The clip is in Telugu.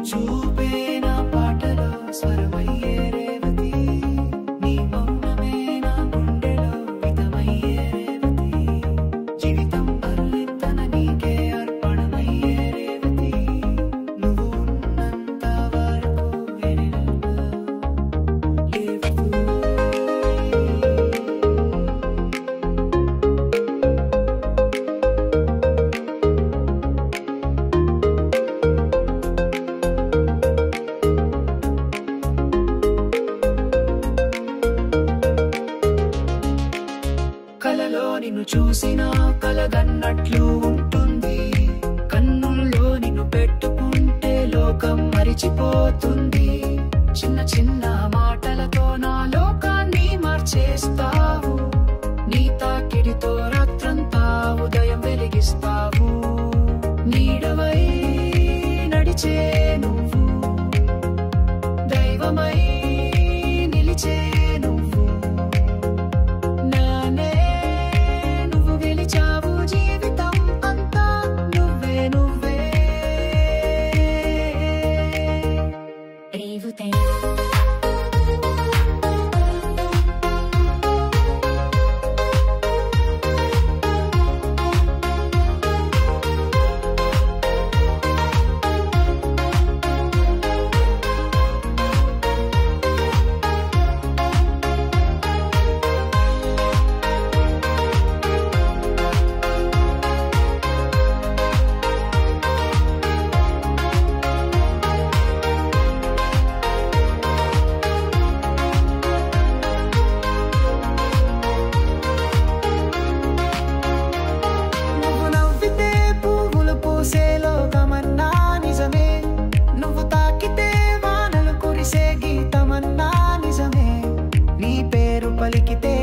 చూపే నా పాటలో స్వరమయ్యే రేవతి, నీ మౌనమే నా గుండెలో వితమయ్యే రేవతి, జీవితం అర్లితన నీకే అర్పణమయ్యే రేవతి, నువ్వు ఉన్నంత వరకు వెన్నెలలా లేవదు. కలలో నిన్ను చూసినా కలగన్నట్లు ఉంటుంది, కన్నుల్లో నిన్ను పెట్టుకుంటే లోకం మరిచిపోతుంది, చిన్న చిన్న మాటలతో నా లోకాన్ని మార్చేస్తావు, నీ తాకిడితో రాత్రంతా ఉదయం వెలిగిస్తావు, నీడవై నడిచే నువ్వు దైవమై నిలిచే నువ్వు, నానే నువ్వు గెలిచావు జీవితం అంతా నువ్వే నువ్వే రేవతి. నువ్వు నవ్వితే పువ్వులు పూసే లోకమన్నా నిజమే, నువ్వు తాకితే వానలు కురిసే గీతమన్నా నిజమే, నీ పేరు పలికితే